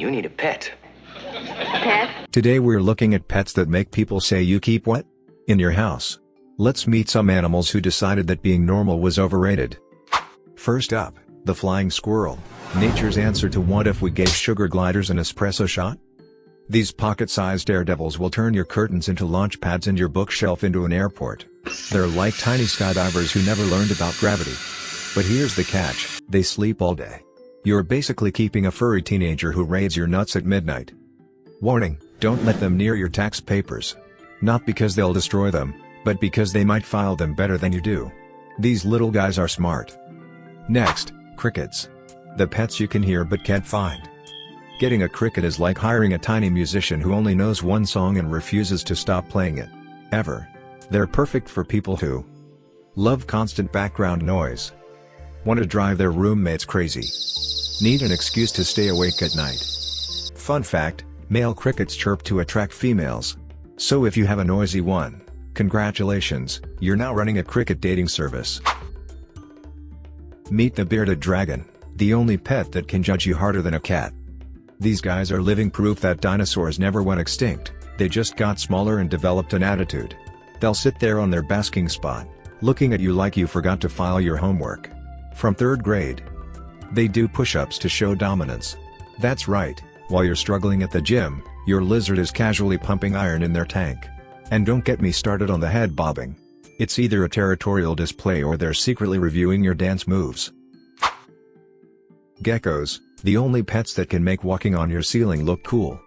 You need a pet. Pet? Today we're looking at pets that make people say you keep what? In your house. Let's meet some animals who decided that being normal was overrated. First up, the flying squirrel. Nature's answer to what if we gave sugar gliders an espresso shot? These pocket-sized daredevils will turn your curtains into launch pads and your bookshelf into an airport. They're like tiny skydivers who never learned about gravity. But here's the catch, they sleep all day. You're basically keeping a furry teenager who raids your nuts at midnight. Warning, don't let them near your tax papers. Not because they'll destroy them, but because they might file them better than you do. These little guys are smart. Next, crickets. The pets you can hear but can't find. Getting a cricket is like hiring a tiny musician who only knows one song and refuses to stop playing it. Ever. They're perfect for people who love constant background noise. Want to drive their roommates crazy. Need an excuse to stay awake at night. Fun fact, male crickets chirp to attract females. So if you have a noisy one, congratulations, you're now running a cricket dating service. Meet the bearded dragon, the only pet that can judge you harder than a cat. These guys are living proof that dinosaurs never went extinct, they just got smaller and developed an attitude. They'll sit there on their basking spot, looking at you like you forgot to file your homework. From 3rd grade. They do push-ups to show dominance. That's right, while you're struggling at the gym, your lizard is casually pumping iron in their tank. And don't get me started on the head bobbing. It's either a territorial display or they're secretly reviewing your dance moves. Geckos, the only pets that can make walking on your ceiling look cool.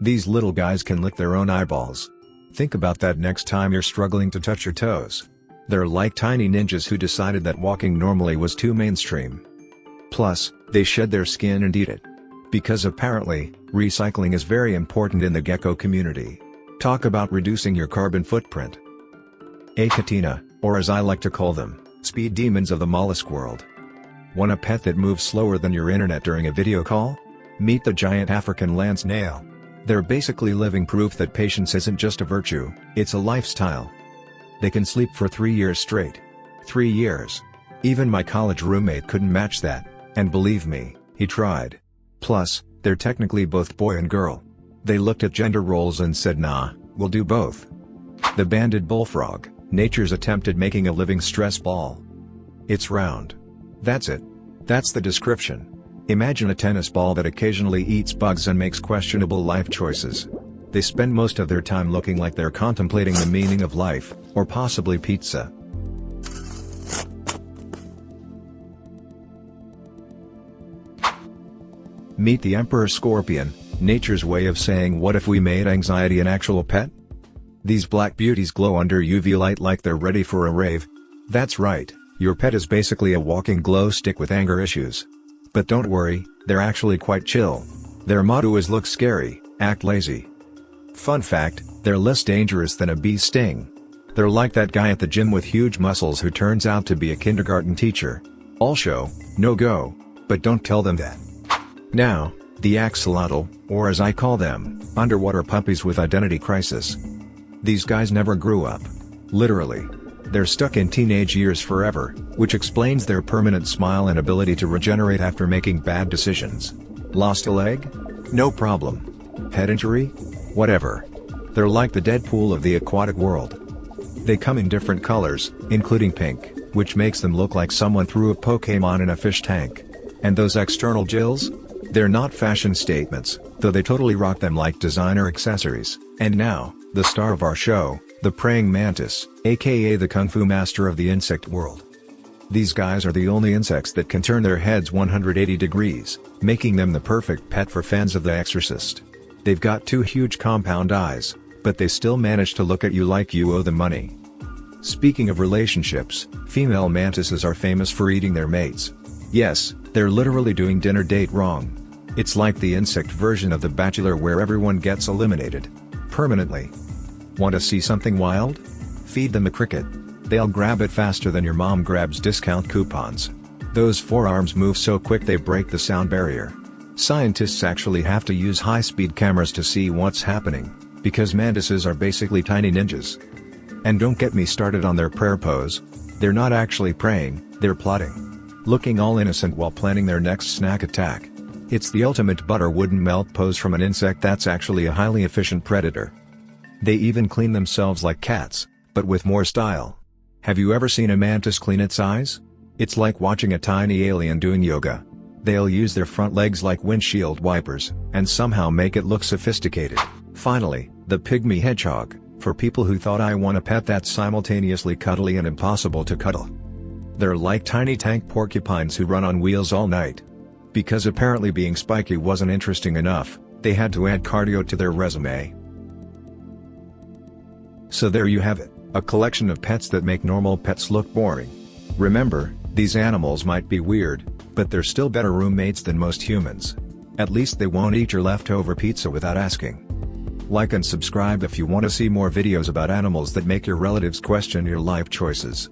These little guys can lick their own eyeballs. Think about that next time you're struggling to touch your toes. They're like tiny ninjas who decided that walking normally was too mainstream. Plus, they shed their skin and eat it. Because apparently, recycling is very important in the gecko community. Talk about reducing your carbon footprint. Achatina, or as I like to call them, speed demons of the mollusk world. Want a pet that moves slower than your internet during a video call? Meet the giant African land snail. They're basically living proof that patience isn't just a virtue, it's a lifestyle. They can sleep for 3 years straight. 3 years. Even my college roommate couldn't match that, and believe me, he tried. Plus, they're technically both boy and girl. They looked at gender roles and said nah, we'll do both. The banded bullfrog, nature's attempt at making a living stress ball. It's round. That's it. That's the description. Imagine a tennis ball that occasionally eats bugs and makes questionable life choices. They spend most of their time looking like they're contemplating the meaning of life, or possibly pizza. Meet the emperor scorpion, nature's way of saying what if we made anxiety an actual pet? These black beauties glow under UV light like they're ready for a rave. That's right, your pet is basically a walking glow stick with anger issues. But don't worry, they're actually quite chill. Their motto is look scary, act lazy. Fun fact, they're less dangerous than a bee's sting. They're like that guy at the gym with huge muscles who turns out to be a kindergarten teacher. All show, no go, but don't tell them that. Now, the axolotl, or as I call them, underwater puppies with identity crisis. These guys never grew up. Literally. They're stuck in teenage years forever, which explains their permanent smile and ability to regenerate after making bad decisions. Lost a leg? No problem. Head injury? Whatever. They're like the Deadpool of the aquatic world. They come in different colors, including pink, which makes them look like someone threw a Pokemon in a fish tank. And those external gills? They're not fashion statements, though they totally rock them like designer accessories. And now, the star of our show, the praying mantis, aka the kung fu master of the insect world. These guys are the only insects that can turn their heads 180 degrees, making them the perfect pet for fans of The Exorcist. They've got 2 huge compound eyes, but they still manage to look at you like you owe them money. Speaking of relationships, female mantises are famous for eating their mates. Yes, they're literally doing dinner date wrong. It's like the insect version of The Bachelor where everyone gets eliminated. Permanently. Want to see something wild? Feed them a cricket. They'll grab it faster than your mom grabs discount coupons. Those forearms move so quick they break the sound barrier. Scientists actually have to use high-speed cameras to see what's happening, because mantises are basically tiny ninjas. And don't get me started on their prayer pose. They're not actually praying, they're plotting. Looking all innocent while planning their next snack attack. It's the ultimate butter wouldn't melt pose from an insect that's actually a highly efficient predator. They even clean themselves like cats, but with more style. Have you ever seen a mantis clean its eyes? It's like watching a tiny alien doing yoga. They'll use their front legs like windshield wipers, and somehow make it look sophisticated. Finally, the pygmy hedgehog, for people who thought I want a pet that's simultaneously cuddly and impossible to cuddle. They're like tiny tank porcupines who run on wheels all night. Because apparently being spiky wasn't interesting enough, they had to add cardio to their resume. So there you have it, a collection of pets that make normal pets look boring. Remember, these animals might be weird, but they're still better roommates than most humans. At least they won't eat your leftover pizza without asking. Like and subscribe if you want to see more videos about animals that make your relatives question your life choices.